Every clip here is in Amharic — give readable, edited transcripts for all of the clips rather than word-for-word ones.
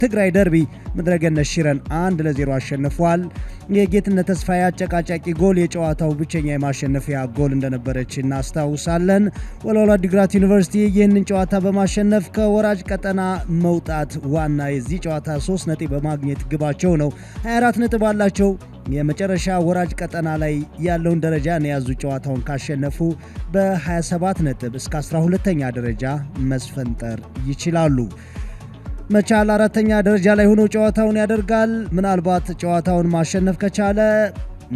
ትግራይ ደርቢ ምድረገነት ሽረን 1-0 አሸንፏል። የጌትነት ተስፋዬ አጨቃጫቂ ጎል የጨዋታው ብቸኛ የማሸነፊያ ጎል እንደነበረች እናስታውሳለን። ወልዋሎ ዓዲግራት ዩኒቨርሲቲ ይህንን ጨዋታ በማሸነፍ ከወራጅ ቀጠና መውጣት ዋና የዚህ ጨዋታ 3 ነጥብ በማግኘት ግባቸው ነው። 24 ነጥብ አላቸው። የመጨረሻ ወራጅ ቀጠና ላይ ያለውን ደረጃ የያዙ ጨዋታውን ካሸነፉ በ27 ነጥብ እስከ 12ኛ ደረጃ መስፈንጠር ይችላሉ። መቻል 4ኛ ደረጃ ላይ ሆኖ ጨዋታውን ያደርጋል። ምናልባት ጨዋታውን ማሸነፍ ከቻለ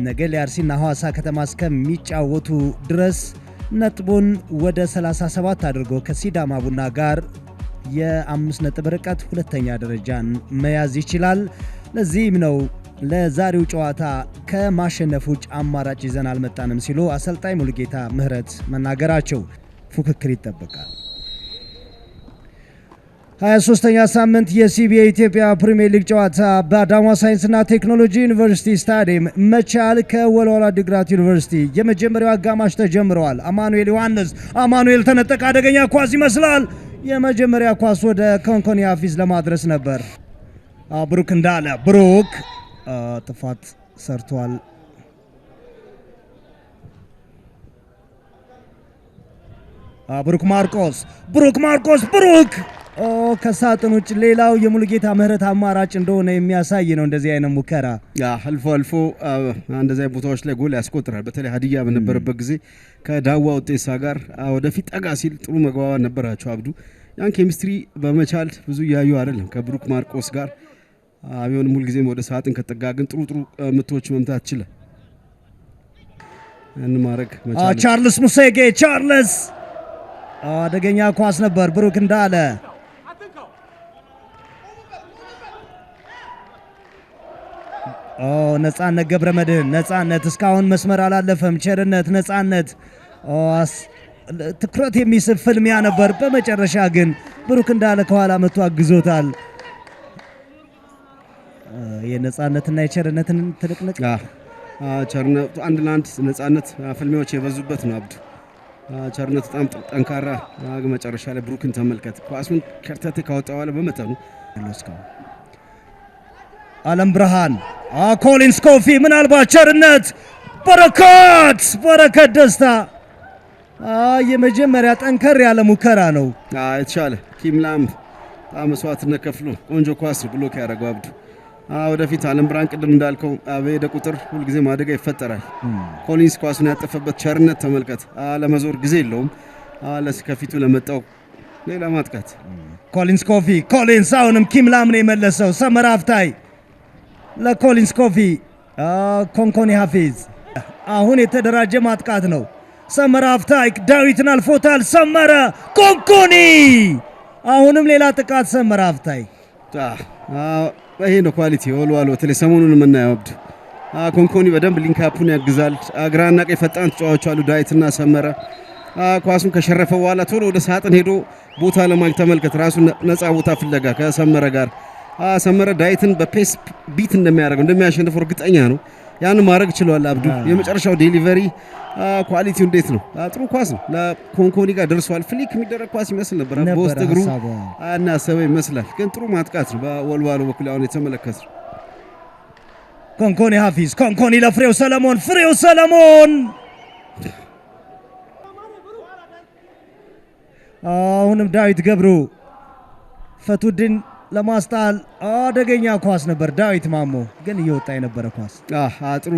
ነገሌ አርሲና ሐዋሳ ከተማ እስከሚጫወቱ ድረስ ነጥቡን ወደ 37 አድርጎ ከሲዳማ ቡና ጋር የ5 ነጥብ ርቀት 2ኛ ደረጃን መያዝ ይችላል። ለዚህም ነው ለዛሬው ጨዋታ ከማሸነፍ ውጭ አማራጭ ይዘን አልመጣንም ሲሉ አሰልጣኝ ሙሉጌታ ምህረት መናገራቸው። ፉክክር ይጠበቃል። 23ኛ ሳምንት የሲቢኤ ኢትዮጵያ ፕሪሚየር ሊግ ጨዋታ በአዳማ ሳይንስና ቴክኖሎጂ ዩኒቨርሲቲ ስታዲየም መቻል ከወልዋሎ ዓዲግራት ዩኒቨርሲቲ የመጀመሪያው አጋማሽ ተጀምረዋል። አማኑኤል ዮሐንስ ተነጠቀ። አደገኛ ኳስ ይመስላል። የመጀመሪያ ኳስ ወደ ኮንኮኒ ሀፊዝ ለማድረስ ነበር። ብሩክ እንዳለ ጥፋት ሰርቷል። ብሩክ ማርቆስ ከሳጥን ውጭ ሌላው የሙሉጌታ ምህረት አማራጭ እንደሆነ የሚያሳይ ነው። እንደዚህ አይነት ሙከራ አልፎ እንደዚህ ቦታዎች ላይ ጎል ያስቆጥራል። በተለይ ሀዲያ በነበረበት ጊዜ ከዳዋ ውጤሳ ጋር ወደፊት ጠጋ ሲል ጥሩ መግባባት ነበራቸው። አብዱ ያን ኬሚስትሪ በመቻል ብዙ እያዩ አይደለም ከብሩክ ማርቆስ ጋር አብዮን ሙሉ ጊዜ ወደ ሳጥን ከጠጋ ግን ጥሩ ምቶች መምታት ይችላል። ማድረግ መቻል ቻርልስ ሙሴጌ አደገኛ ኳስ ነበር። ብሩክ እንዳለ ነጻነት ገብረመድህን እስካሁን መስመር አላለፈም። ቸርነት ነጻነት ትኩረት የሚስብ ፍልሚያ ነበር። በመጨረሻ ግን ብሩክ እንዳለ ከኋላ መጥቶ አግዞታል። የነጻነትና የቸርነትን ትልቅልቅ ቸርነት 1-1 ነጻነት ፍልሚያዎች የበዙበት ነው። አብዱ ቸርነት በጣም ጠንካራ መጨረሻ ላይ ብሩክን ተመልከት። ኳሱን ከርተት ካወጣው በመጠኑ አለም ብርሃን ኮሊንስ ኮፊ ምናልባት ቸርነት በረከት ደስታ የመጀመሪያ ጠንከር ያለ ሙከራ ነው። የተሻለ ኪምላም መስዋዕትነት ከፍሎ ቆንጆ ኳስ ብሎክ ያደረገው አብዱ ወደፊት አለም ብርሃን ቅድም እንዳልከው በሄደ ቁጥር ሁልጊዜ አደጋ ይፈጠራል። ኮሊንስ ኳሱን ያጠፈበት ቸርነት ተመልከት። ለመዞር ጊዜ የለውም ከፊቱ ለመጣው ሌላ ማጥቃት ኮሊንስ አሁንም ኪምላም ነው የመለሰው። ሰመራ አፍታይ ለኮሊንስ ኮፊ ኮንኮኒ ሀፊዝ አሁን የተደራጀ ማጥቃት ነው። ሰመራ አፍታይ ዳዊትን አልፎታል። ሰመረ ኮንኮኒ አሁንም ሌላ ጥቃት። ሰመራ አፍታይ ይሄ ነው ኳሊቲ ወልዋሎ በተለይ ሰሞኑን የምናየው አብዱ ኮንኮኒ በደንብ ሊንካፑን ያግዛል። ግራና ቀኝ ፈጣን ተጫዋቾች አሉ ዳዊትና ሰመረ። ኳሱን ከሸረፈ በኋላ ቶሎ ወደ ሳጥን ሄዶ ቦታ ለማግኘት ተመልከት። ራሱ ነፃ ቦታ ፍለጋ ከሰመረ ጋር ሰመረ ዳዊትን በፔስ ቢት እንደሚያሸንፈው እርግጠኛ ነው። ያን ማድረግ ችሏል አብዱ። የመጨረሻው ዴሊቨሪ ኳሊቲው እንዴት ነው? ጥሩ ኳስ ነው። ለኮንኮኒ ጋር ደርሷል። ፍሊክ የሚደረግ ኳስ ይመስል ነበር በውስጥ እግሩ አናሰበ ይመስላል። ግን ጥሩ ማጥቃት ነው በወልዋሎ በኩል አሁን የተመለከተው። ኮንኮኒ ሀፊዝ ለፍሬው ሰለሞን አሁንም ዳዊት ገብሩ ፈቱድን ለማስጣል አደገኛ ኳስ ነበር። ዳዊት ማሞ ግን እየወጣ የነበረ ኳስ ጥሩ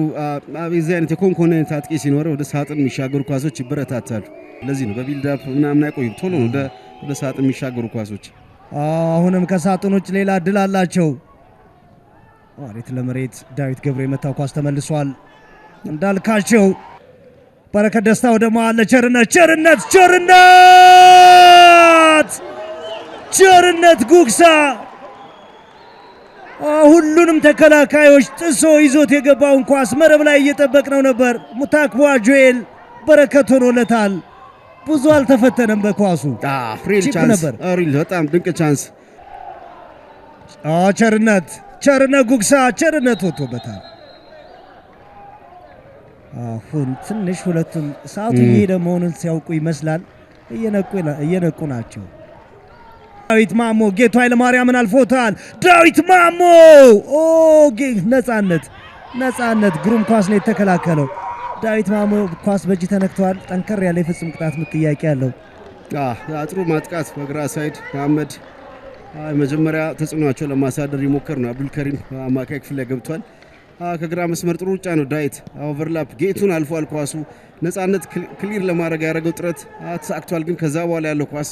በዚህ አይነት የኮንኮኒ አጥቂ ሲኖረው ወደ ሳጥን የሚሻገሩ ኳሶች ይበረታታሉ። ለዚህ ነው በቢልዳፕ ምናምን አይቆዩም። ቶሎ ወደ ሳጥን የሚሻገሩ ኳሶች። አሁንም ከሳጥን ውጭ ሌላ እድል አላቸው። መሬት ለመሬት ዳዊት ገብሩ የመታው ኳስ ተመልሷል። እንዳልካቸው በረከት ደስታ ወደ መሃል ቸርነት ጉግሳ ሁሉንም ተከላካዮች ጥሶ ይዞት የገባውን ኳስ መረብ ላይ እየጠበቅነው ነበር። ሙታክቧ ጆኤል በረከት ሆኖለታል። ብዙ አልተፈተነም በኳሱ ሪል ቻንስ በጣም ድንቅ ቻንስ። ቸርነት ጉግሳ ወጥቶበታል። አሁን ትንሽ ሁለቱም ሰዓቱ እየሄደ መሆኑን ሲያውቁ ይመስላል እየነቁ ናቸው። ዳዊት ማሞ ጌቱ ኃይለማርያምን አልፎታል። ዳዊት ማሞ ነፃነት ግሩም ኳስ ነው የተከላከለው። ዳዊት ማሞ ኳስ በእጅ ተነክቷል። ጠንከር ያለ የፍጹም ቅጣት ምት ጥያቄ አለው። ጥሩ ማጥቃት በግራ ሳይድ መሐመድ መጀመሪያ ተጽዕኖአቸው ለማሳደር ይሞክር ነው። አብዱልከሪም አማካይ ክፍል ላይ ገብቷል። ከግራ መስመር ጥሩ ሩጫ ነው። ዳዊት ኦቨርላፕ ጌቱን አልፏል። ኳሱ ነፃነት ክሊር ለማድረግ ያደረገው ጥረት ተሳክቷል። ግን ከዛ በኋላ ያለው ኳስ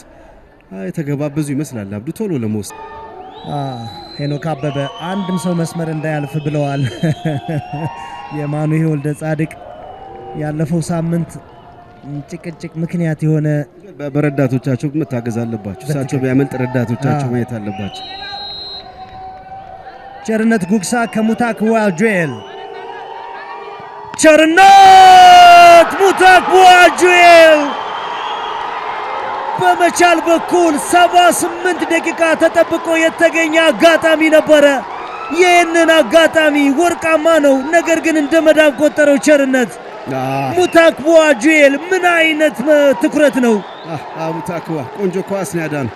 የተገባበዙ ይመስላል። አብዱ ቶሎ ለመውሰድ ሄኖክ አበበ አንድም ሰው መስመር እንዳያልፍ ብለዋል። የማኑኤል ወልደ ጻድቅ ያለፈው ሳምንት ጭቅጭቅ ምክንያት የሆነ በረዳቶቻቸው መታገዝ አለባቸው። እሳቸው ቢያመልጥ ረዳቶቻቸው ማየት አለባቸው። ቸርነት ጉግሳ ከሙታክዋ ጁኤል ቸርነት ሙታክዋ ጁኤል በመቻል በኩል 78 ደቂቃ ተጠብቆ የተገኘ አጋጣሚ ነበረ። ይህንን አጋጣሚ ወርቃማ ነው፣ ነገር ግን እንደ መዳብ ቆጠረው። ቸርነት ሙታክዋ ጁኤል ምን አይነት ትኩረት ነው! ሙታክዋ ቆንጆ ኳስ ነው ያዳነው።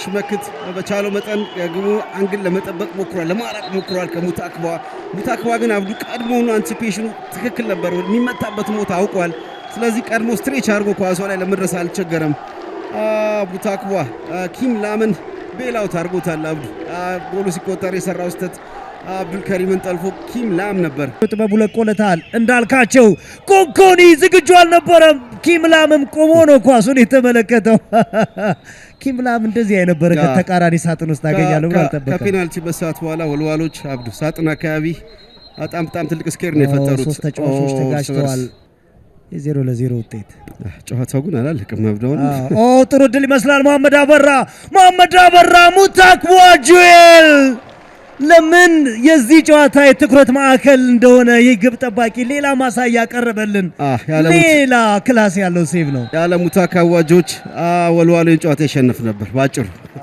ሽመክት በቻለው መጠን ግቡ አንግል ለመጠበቅ ሞክሯል፣ ለማራቅ ሞክሯል ሙታክዋ ግን አብዱ ቀድሞውኑ አንቲሲፔሽኑ ትክክል ነበር። የሚመታበት ቦታ አውቋል። ስለዚህ ቀድሞ ስትሬች አድርጎ ኳሷ ላይ ለመድረስ አልቸገረም። ሙታክዋ ኪም ላምን ቤላውት አድርጎታል። አብዱ ጎሉ ሲቆጠር የሰራው ስህተት አብዱልከሪምን ጠልፎ ኪም ላም ነበር። ጥበቡ ለቆለታል። እንዳልካቸው ኮንኮኒ ዝግጁ አልነበረም። ኪም ላምም ቆሞ ነው ኳሱን የተመለከተው። ኪም ላም እንደዚህ አይነበረ ከተቃራኒ ሳጥን ውስጥ አገኛለሁ ብሎ አልጠበቀም። ከፔናልቲ በሰዓት በኋላ ወልዋሎች አብዱ ሳጥን አካባቢ በጣም ትልቅ ስኬር ነው የፈጠሩት። ሶስት ተጫዋቾች ተጋጭተዋል። የ0-0 ውጤት። ጨዋታው ግን አላለቀም። መብደውን ጥሩ ድል ይመስላል። መሐመድ አበራ ሙታክዋ ጁኤል ለምን የዚህ ጨዋታ የትኩረት ማዕከል እንደሆነ ይህ ግብ ጠባቂ ሌላ ማሳያ ያቀረበልን ሌላ ክላስ ያለው ሴቭ ነው። ያለ ሙታክዋ ጆች ወልዋሎን ጨዋታ ይሸነፍ ነበር ባጭሩ።